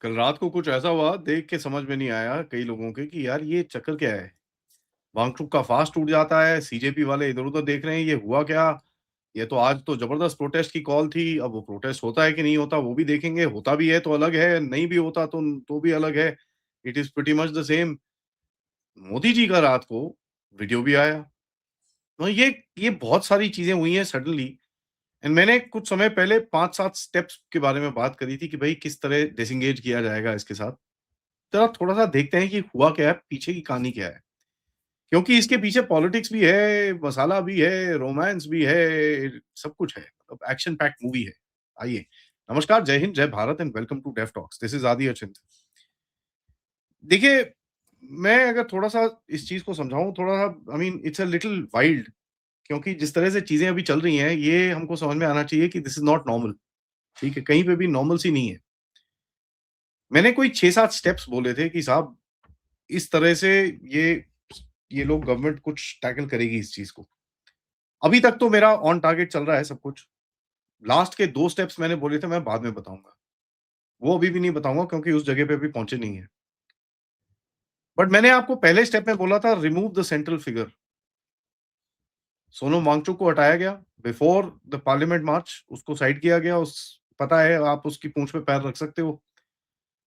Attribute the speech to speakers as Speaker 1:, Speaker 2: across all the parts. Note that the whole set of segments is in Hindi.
Speaker 1: कल रात को कुछ ऐसा हुआ, देख के समझ में नहीं आया कई लोगों के कि यार ये चक्कर क्या है? वांगचुक का फास्ट टूट जाता है, सीजेपी वाले इधर-उधर देख रहे हैं, ये हुआ क्या? ये तो आज तो ज़बरदस्त प्रोटेस्ट की कॉल थी, अब वो प्रोटेस्ट होता है कि नहीं होता वो भी देखेंगे, होता भी है तो अलग है, नहीं भी होता तो भी अलग है। It is pretty much the same. Modi ji का रात को वीडियो भी आया। तो ये बहुत सारी चीज़ें हुई हैं सडनली। एंड मैंने कुछ समय पहले 5-7 स्टेप्स के बारे में बात करी थी कि भई किस तरह डिसएंगेज किया जाएगा इसके साथ। ज़रा थोड़ा-सा देखते हैं कि हुआ क्या है, पीछे की कहानी क्या है? क्योंकि इसके पीछे पॉलिटिक्स भी है, मसाला भी है, रोमांस भी है, सब कुछ है। मतलब एक्शन पैक्ड मूवी है। आइए, नमस्कार, जय हिंद, जय Bharat and welcome to Deaf Talks. This is Aadi Achint. देखिए, मैं अगर थोड़ा-सा इस चीज़ को समझाऊँ थोड़ा-सा I mean it's a little wild क्योंकि जिस तरह से चीज़ें अभी चल रही हैं, ये हमको समझ में आना चाहिए कि दिस इज़ नॉट नॉर्मल, ठीक है? कहीं पे भी नॉर्मल सी नहीं है। मैंने कोई 6-7 स्टेप्स बोले थे कि साहब इस तरह से ये ये लोग गवर्नमेंट कुछ टैकल करेगी इस चीज़ को। अभी तक तो मेरा ऑन टारगेट चल रहा है सब कुछ। लास्ट के 2 स्टेप्स मैंने बोले थे मैं बाद में बताऊँगा। वो अभी भी नहीं बताऊँगा क्योंकि उस जगह पे अभी पहुँचे नहीं हैं। बट मैंने आपको पहले स्टेप में बोला था remove the central figure. Sonam Wangchuk को हटाया गया बिफोर द पार्लियामेंट मार्च उसको साइड किया गया उस पता है आप उसकी पूँछ पे पैर रख सकते हो।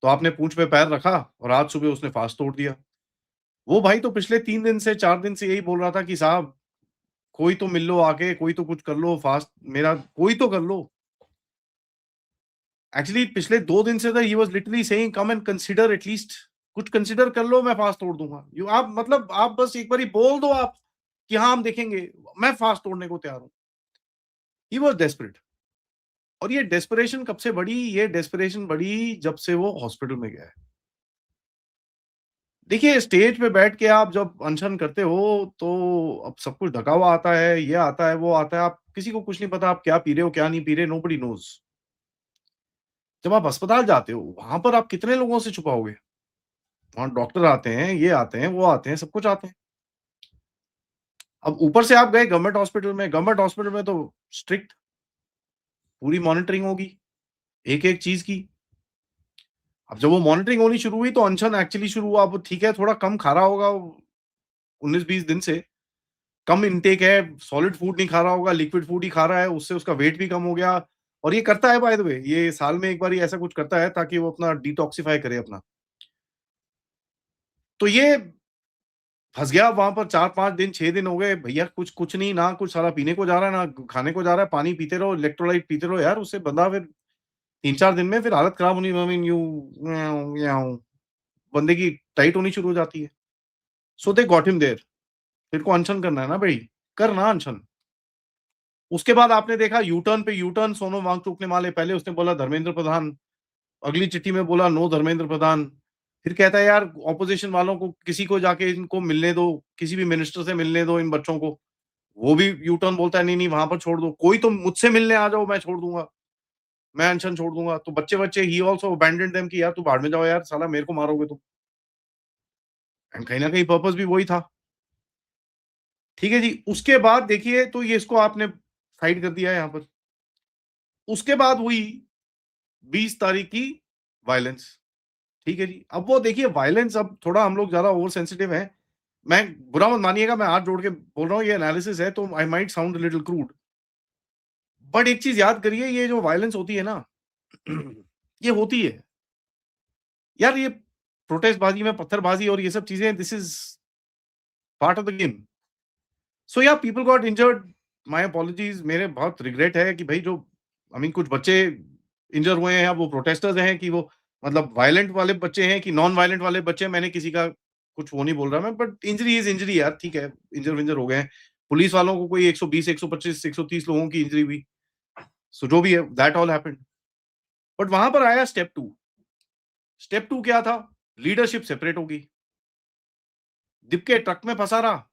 Speaker 1: तो आपने पूँछ पे पैर रखा और आज सुबह उसने फास्ट तोड़ दिया। वो भाई तो पिछले 3 दिन से 4 दिन से यही बोल रहा था कि साहब कोई तो मिल लो आके, कोई तो कुछ कर लो फास्ट मेरा कोई तो कर लो। एक्चुअली पिछले 2 दिन से तो he was literally saying come and consider at least कुछ कंसीडर कर लो मैं फास्ट तोड़ दूँगा। यू आप मतलब आप बस एक बारी बोल दो आप कि हाँ, हम देखेंगे, मैं फास्ट तोड़ने को तैयार हूँ। ही वाज़ डेस्परेट और ये डेस्परेशन कब से बढ़ी? ये डेस्परेशन बढ़ी जब से वो हॉस्पिटल में गया है। देखिए स्टेज पे बैठ के आप जब अनशन करते हो तो अब सब कुछ ढका हुआ आता है, ये आता है, वो आता है, आप किसी को कुछ नहीं पता आप क्या पी रहे हो, क्या नहीं पी रहे, नोबडी नोज़। जब आप अस्पताल जाते हो, वहाँ पर आप कितने लोगों से छुपाओगे? वहाँ डॉक्टर आते हैं, ये आते हैं, वो आते हैं, सब कुछ आते हैं। अब ऊपर से आप गए गवर्नमेंट हॉस्पिटल में तो स्ट्रिक्ट पूरी मॉनिटरिंग होगी, एक-एक चीज़ की। अब जब वो मॉनिटरिंग होनी शुरू हुई तो अनशन एक्चुअली शुरू हुआ। अब ठीक है, थोड़ा कम खा रहा होगा 19-20 दिन से, कम इंटेक है, सॉलिड फूड नहीं खा रहा होगा, लिक्विड फूड ही खा रहा है, उससे उसका वेट भी कम हो गया। और ये करता है बाय द वे, ये साल में 1 बार ऐसा कुछ करता है ताकि वो अपना डिटॉक्सिफाई करे अपना। तो ये फँस गया वहाँ पर 4-5 दिन, 6 दिन हो गए, भैया कुछ कुछ नहीं, ना कुछ साला पीने को जा रहा है, ना खाने को जा रहा है, पानी पीते रहो, इलेक्ट्रोलाइट पीते रहो यार, उससे बंदा फिर 3-4 दिन में फिर हालत खराब होनी आई मीन यू म्याऊँ, म्याऊँ बंदे की टाइट होनी शुरू हो जाती है। सो दे गॉट हिम देयर तेरे को अनशन करना है ना भई, कर ना अनशन। उसके बाद आपने देखा यू टर्न सोनम वांगचुक ने मारे, पहले उसने बोला धर्मेंद्र प्रधान, अगली चिट्ठी में बोला नो धर्मेंद्र प्रधान। फिर कहता है यार ऑपोज़िशन वालों को किसी को जाके इनको मिलने दो, किसी भी मिनिस्टर से मिलने दो इन बच्चों को। वो भी यू टर्न बोलता है नहीं-नहीं वहाँ पर छोड़ दो, कोई तो मुझसे मिलने आ जाओ मैं छोड़ दूँगा, मैं अनशन छोड़ दूँगा। तो बच्चे-वच्चे ही आल्सो अबैंडन्ड देम कि यार तू भाड़ में जाओ यार, साला मेरे को मारोगे तुम। एंड कहीं न कहीं पर्पज़ भी वही था। ठीक है जी, उसके बाद देखिए तो ये इसको आपने साइड कर दिया यहाँ पर। उसके बाद हुई 20 तारीख की वायलेंस, ठीक है जी। अब वो देखिए वायलेंस अब थोड़ा हम लोग ज़्यादा ओवर सेंसिटिव हैं। मैं बुरा मत मानिएगा मैं हाथ जोड़ के बोल रहा हूँ ये एनालिसिस है तो I might sound a little crude. But एक चीज़ याद करिए ये जो वायलेंस होती है ना ये होती है। यार ये प्रोटेस्टबाज़ी में पत्थरबाज़ी और ये सब चीज़ें this is part of the game. So yeah people got injured, my apologies मेरे बहुत रिग्रेट है कि भई जो आई मीन कुछ बच्चे इंजर हुए हैं, अब वो प्रोटेस्टर्स हैं कि वो मतलब वायलेंट वाले बच्चे हैं कि नॉन वायलेंट वाले बच्चे हैं, मैंने किसी का कुछ वो नहीं बोल रहा मैं बट इंजरी इज़ इंजरी यार ठीक है, इंजर-विंजर हो गए हैं। पुलिस वालों को कोई 120, 125, 130 लोगों की इंजरी हुई। सो जो भी है दैट ऑल हैपेंड। बट वहाँ पर आया स्टेप 2। स्टेप 2 क्या था? लीडरशिप सेपरेट होगी। दिप के ट्रक में फँसा रहा।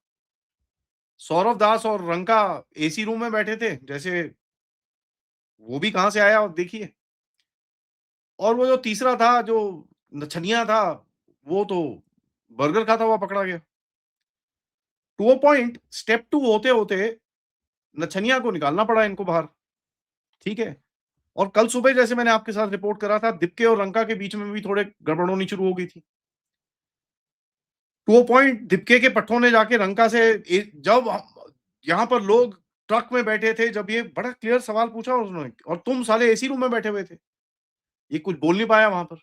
Speaker 1: सौरव दास और रंका एसी रूम में बैठे थे, जैसे वो भी कहाँ से आया आप देखिए। और वो जो तीसरा था, जो नचनिया था, वो तो बर्गर खाता हुआ पकड़ा गया। टू अ पॉइंट स्टेप 2 होते-होते नचनिया को निकालना पड़ा इनको बाहर, ठीक है? और कल सुबह जैसे मैंने आपके साथ रिपोर्ट करा था, दीपके और रंका के बीच में भी थोड़े गड़बड़ होनी शुरू हो गई थी। टू अ पॉइंट दीपके के पट्टों ने जाके रंका से जब यहाँ पर लोग ट्रक में बैठे थे, जब ये बड़ा क्लियर सवाल पूछा उन्होंने, और तुम साले एसी रूम में बैठे हुए थे। ये कुछ बोल नहीं पाया वहां पर।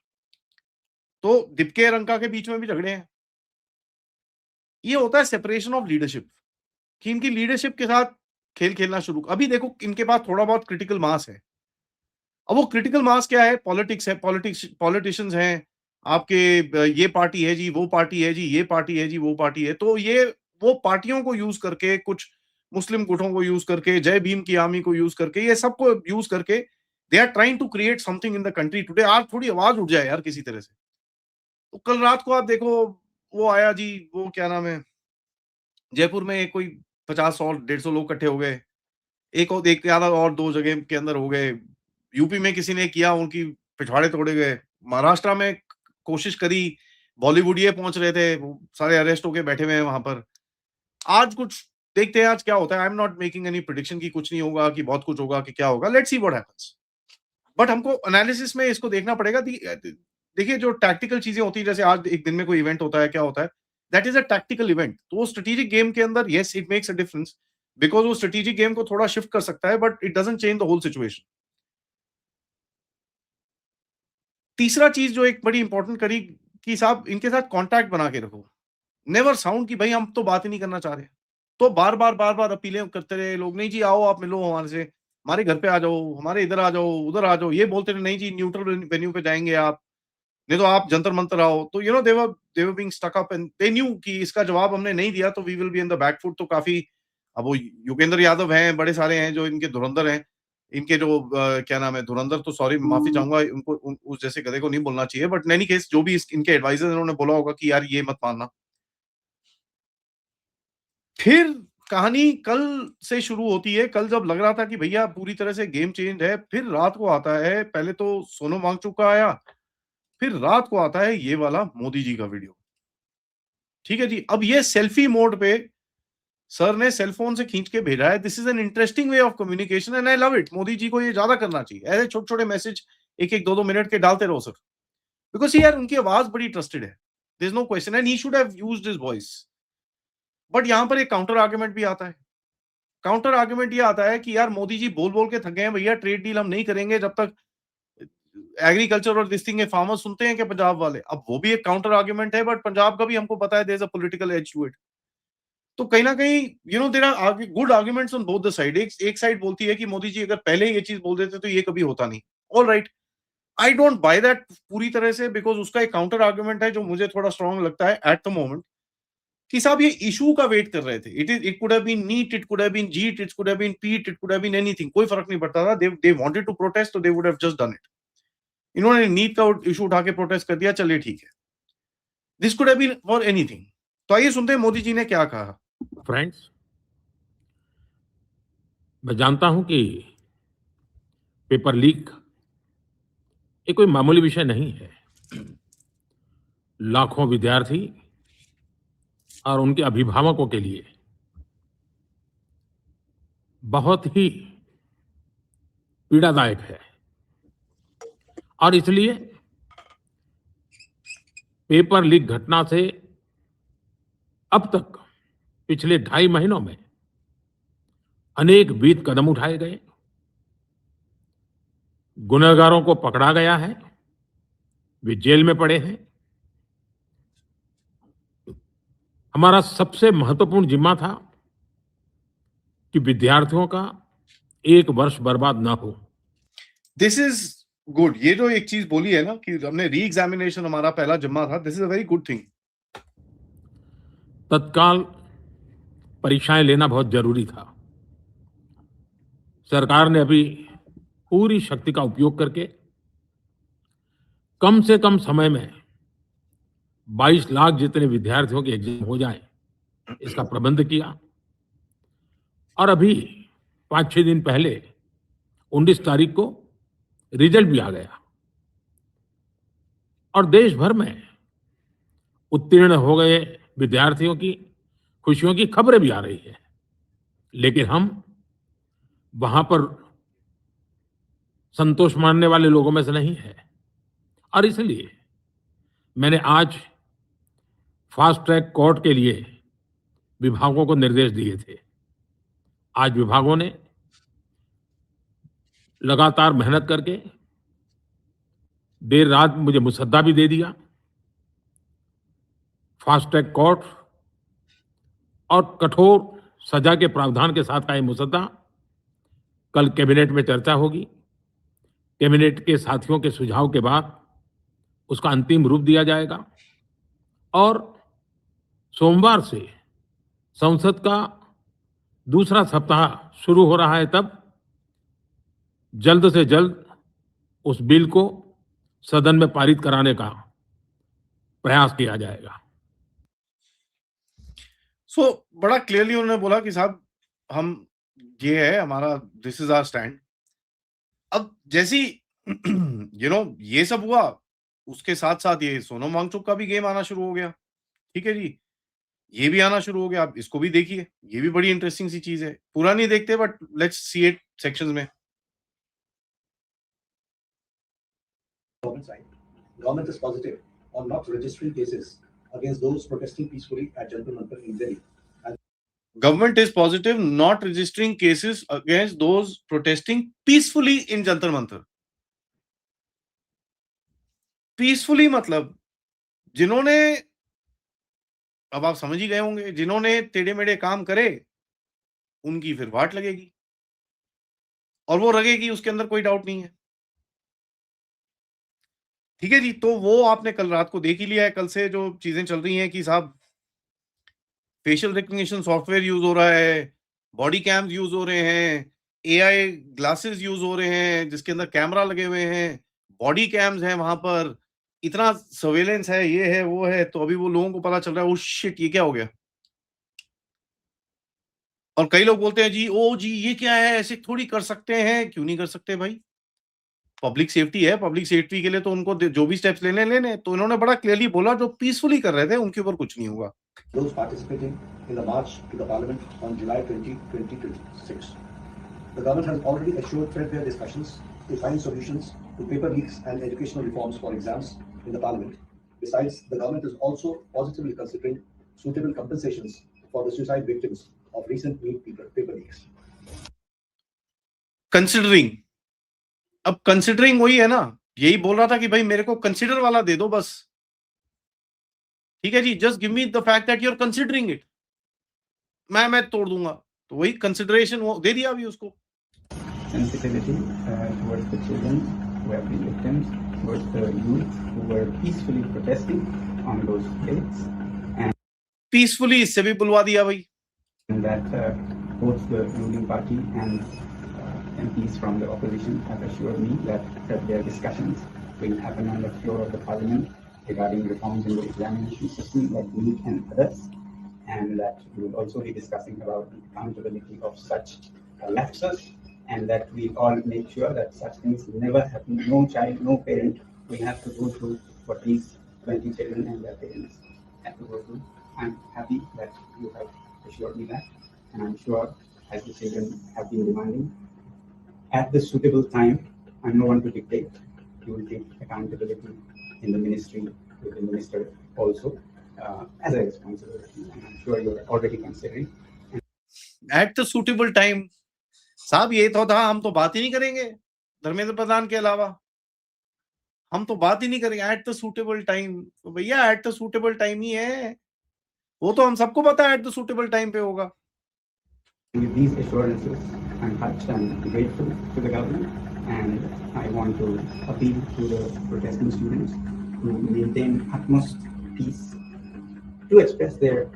Speaker 1: तो दीपके रंका के बीच में भी झगड़े हैं। ये होता है सेपरेशन ऑफ लीडरशिप, कि इनकी लीडरशिप के साथ खेल खेलना शुरू। अभी देखो इनके पास थोड़ा बहुत क्रिटिकल मास है। अब वो क्रिटिकल मास क्या है? पॉलिटिक्स है, पॉलिटिशियंस हैं, आपके ये पार्टी है जी, वो पार्टी है जी, ये पार्टी है जी, वो पार्टी है। तो ये वो पार्टियों को यूज करके, कुछ मुस्लिम गुटों को यूज करके, जय भीम की आर्मी को यूज करके, ये सबको यूज करके they are trying to create something in the country today. आज थोड़ी आवाज उठ जाए यार किसी तरह से। तो कल रात को आप देखो, वो आया जी, वो क्या नाम है, जयपुर में एक कोई 50 और 150 लोग इकट्ठे हो गए। एक या और 2 जगह के अंदर हो गए। यूपी में किसी ने किया, उनकी पिछवाड़े तोड़े गए। महाराष्ट्र में कोशिश करी, बॉलीवुडिये पहुँच रहे थे, वो सारे अरेस्ट होके बैठे हुए हैं वहाँ पर। आज कुछ देखते हैं आज क्या होता है। I am not making any prediction कि कुछ नहीं होगा, कि बहुत कुछ होगा, कि क्या होगा। Let's see what happens. But हमको एनालिसिस में इसको देखना पड़ेगा। देखिए जो टैक्टिकल चीजें होती है, जैसे आज एक दिन में कोई इवेंट होता है, क्या होता है, that is a tactical event. तो वो स्ट्रेटेजिक गेम के अंदर yes it makes a difference, because वो स्ट्रेटेजिक गेम को थोड़ा शिफ्ट कर सकता है, but it doesn't change the whole situation. तीसरा चीज जो एक बड़ी इंपॉर्टेंट करी, कि साहब इनके साथ कांटेक्ट बना के रखो। नेवर साउंड कि भाई हम तो बात ही नहीं करना चाह रहे। तो बार बार अपीलें करते रहे लोग, नहीं जी आओ आप मिलो हमारे से, हमारे घर पे आ जाओ, हमारे इधर आ जाओ, उधर आ जाओ। ये बोलते रहे नहीं जी न्यूट्रल वेन्यू पे जाएंगे आप, नहीं तो आप जंतर मंतर आओ। तो you know they were being stuck up and they knew कि इसका जवाब हमने नहीं दिया तो we will be in the back foot. तो काफी, अब वो योगेंद्र यादव हैं, बड़े सारे हैं जो इनके धुरंधर हैं। इनके जो क्या नाम है, धुरंधर तो सॉरी माफी चाहूंगा, उनको उस जैसे गधे को नहीं बोलना चाहिए, बट इन एनी केस जो भी इनके एडवाइजर इन्होंने बोला होगा कि यार ये मत मानना। फिर कहानी कल से शुरू होती है। कल जब लग रहा था कि भैया पूरी तरह से गेम चेंज है, फिर रात को आता है, पहले तो सोनम वांगचुक का आया, फिर रात को आता है ये वाला मोदी जी का वीडियो। ठीक है जी। अब ये सेल्फी मोड पे सर ने सेलफोन से खींच के भेजा है। This is an interesting way of communication and I love it. Modi ji को ये ज्यादा करना चाहिए, ऐसे छोटे छोटे मैसेज एक एक दो दो मिनट के डालते रहो सर, बिकॉज यार उनकी आवाज बड़ी ट्रस्टेड है। There is no question and he should have used his voice. But यहां पर एक काउंटर आर्गुमेंट भी आता है। काउंटर आर्गुमेंट ये आता है कि यार मोदी जी बोल बोल के थक गए हैं, भैया ट्रेड डील हम नहीं करेंगे जब तक एग्रीकल्चर और दिस थिंग। फार्मर्स सुनते हैं क्या पंजाब वाले? अब वो भी एक काउंटर आर्गुमेंट है, बट पंजाब का भी हमको पता है there is a political edge to it. तो कहीं ना कहीं you know there are good arguments on both the side. एक साइड बोलती है कि मोदी जी अगर पहले ये चीज बोल देते तो ये कभी होता नहीं। All right, I don't by that पूरी तरह से, बिकॉज उसका एक काउंटर आर्गुमेंट है जो मुझे थोड़ा स्ट्रांग लगता है एट द मोमेंट, कि साहब ये इशू का वेट कर रहे थे। It could have been neat, it could have been jeet, it could have been peat, it could have been anything, कोई फर्क नहीं पड़ता था। दे वांटेड टू प्रोटेस्ट तो they would have just done it. इन्होंने नीट का इशू उठा के प्रोटेस्ट कर दिया, चलिए ठीक है। This could have been for anything. तो आइए सुनते हैं मोदी जी ने क्या कहा।
Speaker 2: फ्रेंड्स, मैं जानता हूं कि पेपर लीक ये कोई मामूली विषय नहीं है। लाखों विद्यार्थी और उनके अभिभावकों के लिए बहुत ही पीड़ादायक है और इसलिए पेपर लीक घटना से अब तक पिछले 2.5 महीनों में अनेक विध कदम उठाए गए, गुनहगारों को पकड़ा गया है, वे जेल में पड़े हैं। हमारा सबसे महत्वपूर्ण जिम्मा था कि विद्यार्थियों का एक वर्ष बर्बाद ना हो।
Speaker 1: This is good. ये जो एक चीज बोली है ना कि हमने री एग्जामिनेशन हमारा पहला जिम्मा था, this is a very good thing.
Speaker 2: तत्काल परीक्षाएं लेना बहुत जरूरी था। सरकार ने अभी पूरी शक्ति का उपयोग करके कम से कम समय में 22 लाख जितने विद्यार्थियों के एग्जाम हो जाए इसका प्रबंध किया। और अभी 5-6 दिन पहले 19 तारीख को रिजल्ट भी आ गया और देश भर में उत्तीर्ण हो गए विद्यार्थियों की खुशियों की खबरें भी आ रही है। लेकिन हम वहां पर संतोष मानने वाले लोगों में से नहीं है। और इसलिए मैंने आज फास्ट ट्रैक कोर्ट के लिए विभागों को निर्देश दिए थे। आज विभागों ने लगातार मेहनत करके देर रात मुझे मुसद्दा भी दे दिया। फास्ट ट्रैक कोर्ट और कठोर सजा के प्रावधान के साथ का ये मुसद्दा कल कैबिनेट में चर्चा होगी। कैबिनेट के साथियों के सुझाव के बाद उसका अंतिम रूप दिया जाएगा और सोमवार से संसद का दूसरा सप्ताह शुरू हो रहा है, तब जल्द से जल्द उस बिल को सदन में पारित कराने का प्रयास किया जाएगा।
Speaker 1: बड़ा क्लियरली उन्होंने बोला कि साहब हम ये है हमारा, दिस इज आवर स्टैंड। अब जैसी ये सब हुआ, उसके साथ साथ ये सोनम वांगचुक का भी गेम आना शुरू हो गया। ठीक है जी, ये भी आना शुरू हो गया। आप इसको भी देखिए, ये भी बड़ी इंटरेस्टिंग सी चीज है। पूरा नहीं देखते but let's see it sections में।
Speaker 3: Government is positive on not registering cases against those protesting peacefully at Jantar Mantar in Delhi.
Speaker 1: Government is positive not registering cases against those protesting peacefully in Jantar Mantar. Peacefully मतलब जिन्होंने, अब आप समझ ही गए होंगे, जिन्होंने टेढ़े मेढ़े काम करे उनकी फिर वाट लगेगी, और वो लगेगी, उसके अंदर कोई डाउट नहीं है। ठीक है जी, तो वो आपने कल रात को देख ही लिया है। कल से जो चीजें चल रही हैं कि साहब फेशियल रिकग्निशन सॉफ्टवेयर यूज हो रहा है, बॉडी कैम्स यूज हो रहे हैं, एआई ग्लासेस यूज हो रहे हैं जिसके अंदर कैमरा लगे हुए हैं, बॉडी कैम्स हैं, वहां पर इतना सर्वेलेंस है, ये है वो है। तो अभी वो लोगों को पता चल रहा है, ओ शिट ये क्या हो गया। और कई लोग बोलते हैं जी ओ जी ये क्या है, ऐसे थोड़ी कर सकते हैं। क्यों नहीं कर सकते भाई, पब्लिक सेफ्टी है। पब्लिक सेफ्टी के लिए तो उनको जो भी स्टेप्स लेने। तो इन्होंने बड़ा क्लियरली बोला, जो पीसफुली कर रहे थे उनके ऊपर कुछ नहीं होगा।
Speaker 3: Those participating in the march to the Parliament on July 20, 2026. The government has already assured fair discussions to find solutions to paper leaks and educational reforms for exams in the Parliament. Besides, the government is also positively considering suitable compensations for the suicide victims of recent paper leaks.
Speaker 1: Considering, अब कंसिडरिंग वही है ना, यही बोल रहा था कि भाई मेरे को कंसिडर वाला दे दो बस। ठीक है जी, just give me the fact that you are considering it, मैं तोड़ दूंगा। तो वही कंसिडरेशन वो दे दिया अभी उसको।
Speaker 4: Sensitivity towards the children who have been victims, towards the youth who were peacefully protesting on those dates, and
Speaker 1: peacefully इससे भी बुलवा दिया भाई।
Speaker 4: that both the ruling party and MPs from the opposition have assured me that their discussions will happen on the floor of the Parliament regarding reforms in the examination system like NEET and others, and that we will also be discussing about the accountability of such lapses, and that we all make sure that such things never happen. No child, no parent will have to go through what these 20 children and their parents have to go through. I'm happy that you have assured me that, and I'm sure, as the children have been demanding, at the suitable time, I'm no one to dictate, you will take accountability in the ministry with the minister also as a responsibility, and I'm sure you're already considering.
Speaker 1: At the suitable time, साहब ये तो था, हम तो बात ही नहीं करेंगे धर्मेंद्र प्रधान के अलावा, हम तो बात ही नहीं करेंगे एट द सूटेबल टाइम। तो भैया एट द सूटेबल टाइम ही है, वो तो हम सबको पता है एट द सूटेबल टाइम पे होगा।
Speaker 4: With these assurances, I'm touched and grateful to the government, and I want to appeal to the protesting students to maintain utmost peace. To express their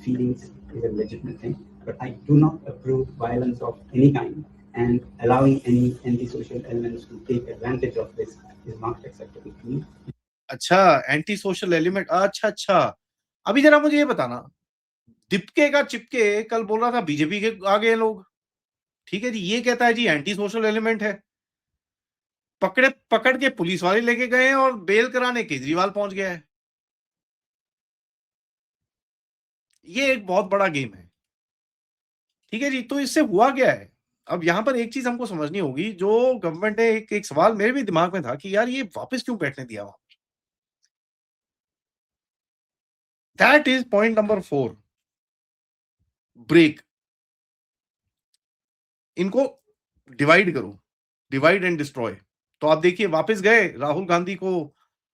Speaker 4: feelings is a legitimate thing, but I do not approve violence of any kind, and allowing any anti-social elements to take advantage of this is not acceptable to me.
Speaker 1: अच्छा, एंटी सोशल एलिमेंट, अच्छा। अभी जरा मुझे ये बताना, दिपके का चिपके कल बोल रहा था बीजेपी के आ गए लोग। ठीक है जी, ये कहता है जी एंटी सोशल एलिमेंट है। पकड़ के पुलिस वाले लेके गए और बेल कराने केजरीवाल पहुंच गया है। ये एक बहुत बड़ा गेम है। ठीक है जी, तो इससे हुआ क्या है, अब यहाँ पर एक चीज हमको समझनी होगी, जो गवर्नमेंट ने एक सवाल मेरे भी दिमाग में था कि यार ये वापस क्यों बैठने दिया वहां। That is point number 4, break. इनको डिवाइड करो, डिवाइड एंड डिस्ट्रॉय। तो आप देखिए वापस गए, राहुल गांधी को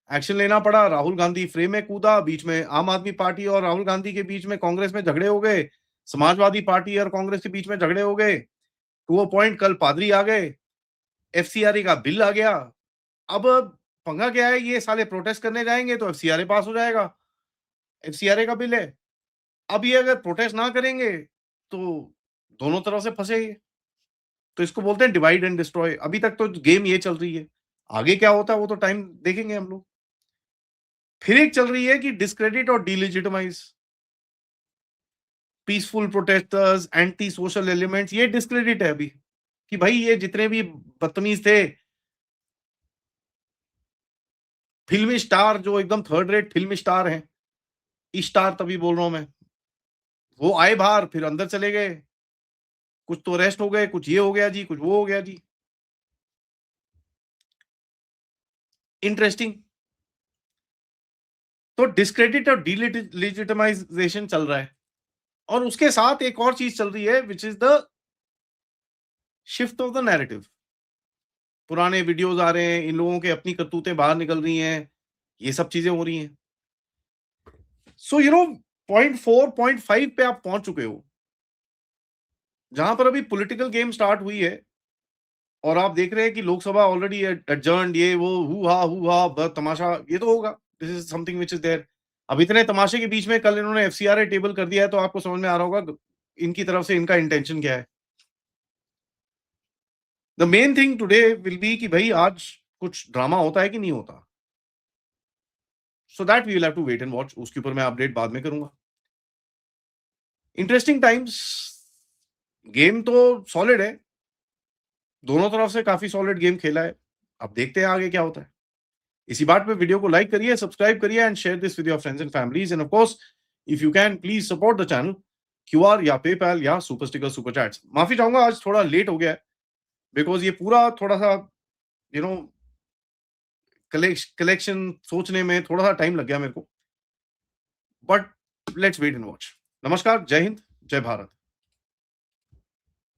Speaker 1: एक्शन लेना पड़ा, राहुल गांधी फ्रेम में कूदा, बीच में आम आदमी पार्टी और राहुल गांधी के बीच में कांग्रेस में झगड़े हो गए, समाजवादी पार्टी और कांग्रेस के बीच में झगड़े हो गए, टू अ पॉइंट कल पादरी आ गए, एफसीआरए का बिल आ गया। अब पंगा क्या है, ये साले प्रोटेस्ट करने जाएंगे तो एफसीआरए पास हो जाएगा, एफसीआरए का बिल है। अब ये अगर प्रोटेस्ट ना करेंगे तो दोनों तरफ से फंसे ये। तो इसको बोलते हैं डिवाइड एंड डिस्ट्रॉय। अभी तक तो गेम ये चल रही है, आगे क्या होता है वो तो टाइम देखेंगे हम लोग। फिर एक चल रही है कि डिस्क्रेडिट और delegitimise, peaceful protesters, anti social elements, ये डिस्क्रेडिट है अभी कि भाई ये जितने भी बदतमीज थे, फिल्मी स्टार जो एकदम थर्ड रेट फिल्मी स्टार हैं, स्टार तभी बोल रहा हूं मैं, वो आए बाहर फिर अंदर चले गए, कुछ तो अरेस्ट हो गए, कुछ ये हो गया जी, कुछ वो हो गया जी। इंटरेस्टिंग। तो डिस्क्रेडिट और डिलेजिटिमाइजेशन चल रहा है, और उसके साथ एक और चीज चल रही है which is the shift of the narrative. पुराने वीडियोस आ रहे हैं, इन लोगों के अपनी करतूतें बाहर निकल रही हैं, ये सब चीजें हो रही हैं। So you know point 4 point 5 पे आप पहुंच चुके हो, जहां पर अभी पॉलिटिकल गेम स्टार्ट हुई है, और आप देख रहे हैं कि लोकसभा ऑलरेडी एडजर्न्ड, ये वो हु हा तमाशा, ये तो होगा, this is something which is there. अब इतने तमाशे के बीच में कल इन्होंने एफसीआरए टेबल कर दिया है, तो आपको समझ में आ रहा होगा इनकी तरफ से इनका इंटेंशन क्या है। The main thing today will be कि भाई आज कुछ ड्रामा होता है कि नहीं होता। So that we will have to wait and watch, उसके ऊपर मैं अपडेट बाद में करूंगा। इंटरेस्टिंग टाइम्स, गेम तो सॉलिड है, दोनों तरफ से काफी सॉलिड गेम खेला है। अब देखते हैं आगे क्या होता है। इसी बात पे वीडियो को लाइक करिए, सब्सक्राइब करिए and share this with your friends and families, end of course if you can please support the channel, QR या पेपैल या सुपर स्टिकर सुपर चैट्स। माफी चाहूंगा आज थोड़ा लेट हो गया है, बिकॉज ये पूरा थोड़ा सा यू नो कलेक्शन सोचने में थोड़ा सा टाइम लग गया मेरे को, but let's wait and watch. नमस्कार, जय हिंद, जय भारत।